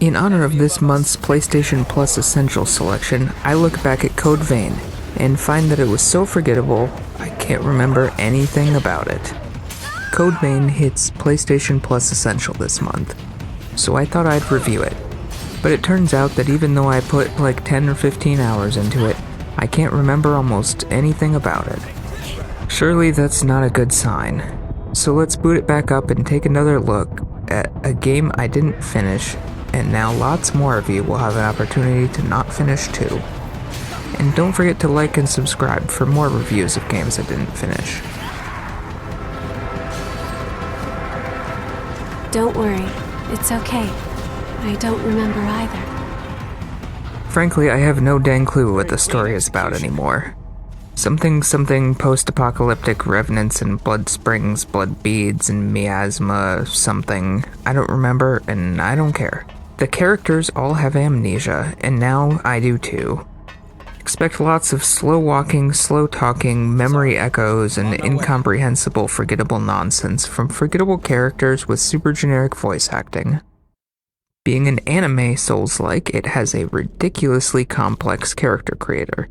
In honor of this month's PlayStation Plus Essential selection, I look back at Code Vein and find that it was so forgettable, I can't remember anything about it. Code Vein hits PlayStation Plus Essential this month, so I thought I'd review it. But it turns out that even though I put like 10 or 15 hours into it, I can't remember almost anything about it. Surely that's not a good sign. So let's boot it back up and take another look at a game I didn't finish, and now lots more of you will have an opportunity to not finish too. And don't forget to like and subscribe for more reviews of games I didn't finish. Don't worry, it's okay. I don't remember either. Frankly, I have no dang clue what the story is about anymore. Something post-apocalyptic revenants and blood springs, blood beads, and miasma something. I don't remember, and I don't care. The characters all have amnesia, and now I do too. Expect lots of slow walking, slow talking, memory echoes, and incomprehensible forgettable nonsense from forgettable characters with super generic voice acting. Being an anime Souls-like, it has a ridiculously complex character creator.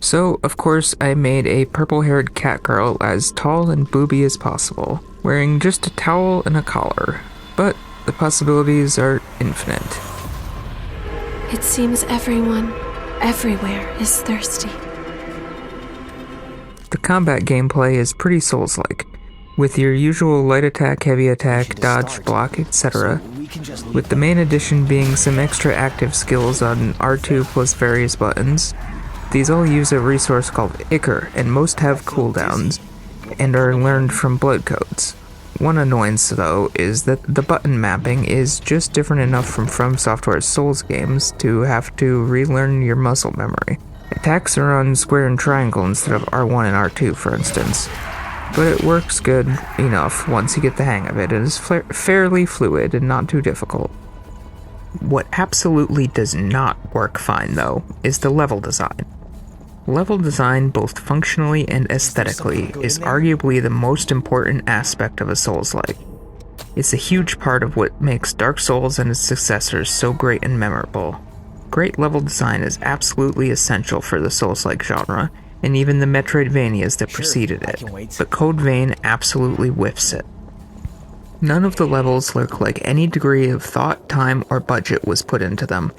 So, of course, I made a purple-haired cat girl as tall and booby as possible, wearing just a towel and a collar. But the possibilities are infinite. It seems everyone, everywhere, is thirsty. The combat gameplay is pretty Souls-like, with your usual light attack, heavy attack, dodge, block, etc., with the main addition being some extra active skills on R2 plus various buttons. These all use a resource called Ichor, and most have cooldowns, and are learned from blood codes. One annoyance, though, is that the button mapping is just different enough from Software's Souls games to have to relearn your muscle memory. Attacks are on square and triangle instead of R1 and R2, for instance. But it works good enough once you get the hang of it. It is fairly fluid and not too difficult. What absolutely does not work fine, though, is the level design. Level design, both functionally and aesthetically, is arguably the most important aspect of a Souls-like. It's a huge part of what makes Dark Souls and its successors so great and memorable. Great level design is absolutely essential for the Souls-like genre, and even the Metroidvanias that preceded it, but Code Vein absolutely whiffs it. None of the levels look like any degree of thought, time, or budget was put into them,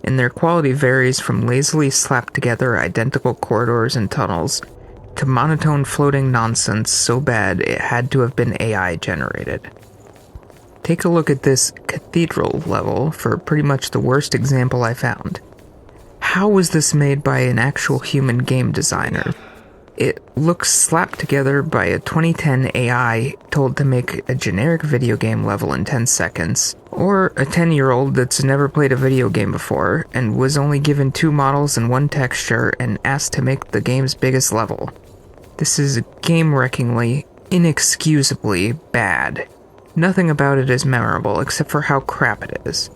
and their quality varies from lazily slapped together identical corridors and tunnels to monotone floating nonsense so bad it had to have been AI generated. Take a look at this cathedral level for pretty much the worst example I found. How was this made by an actual human game designer? It looks slapped together by a 2010 AI told to make a generic video game level in 10 seconds, or a 10-year-old that's never played a video game before and was only given 2 models and 1 texture and asked to make the game's biggest level. This is game-wreckingly, inexcusably bad. Nothing about it is memorable except for how crap it is.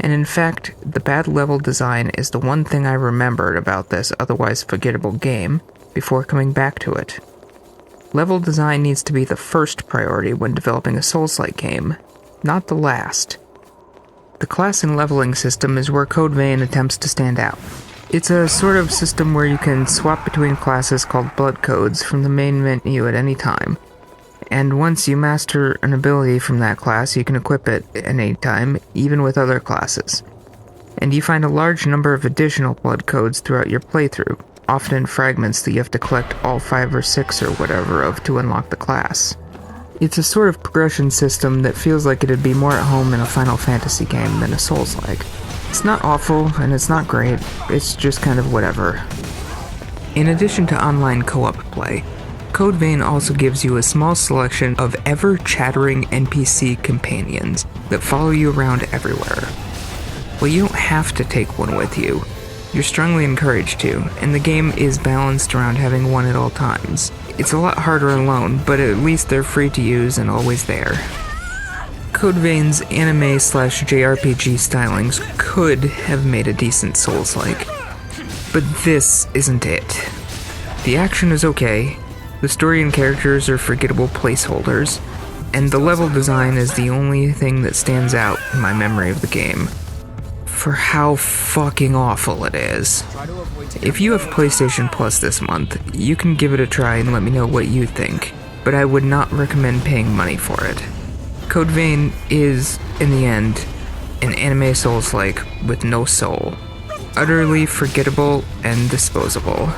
And in fact, the bad level design is the one thing I remembered about this otherwise forgettable game before coming back to it. Level design needs to be the first priority when developing a Souls-like game, not the last. The class and leveling system is where Code Vein attempts to stand out. It's a sort of system where you can swap between classes called blood codes from the main menu at any time. And once you master an ability from that class, you can equip it at any time, even with other classes. And you find a large number of additional blood codes throughout your playthrough, often in fragments that you have to collect all 5 or 6 or whatever of to unlock the class. It's a sort of progression system that feels like it'd be more at home in a Final Fantasy game than a Souls-like. It's not awful, and it's not great, it's just kind of whatever. In addition to online co-op play, Code Vein also gives you a small selection of ever-chattering NPC companions that follow you around everywhere. Well, you don't have to take one with you. You're strongly encouraged to, and the game is balanced around having one at all times. It's a lot harder alone, but at least they're free to use and always there. Code Vein's anime/JRPG stylings could have made a decent Souls-like, but this isn't it. The action is okay, the story and characters are forgettable placeholders, and the level design is the only thing that stands out in my memory of the game. for how fucking awful it is. If you have PlayStation Plus this month, you can give it a try and let me know what you think, but I would not recommend paying money for it. Code Vein is, in the end, an anime Souls-like with no soul. Utterly forgettable and disposable.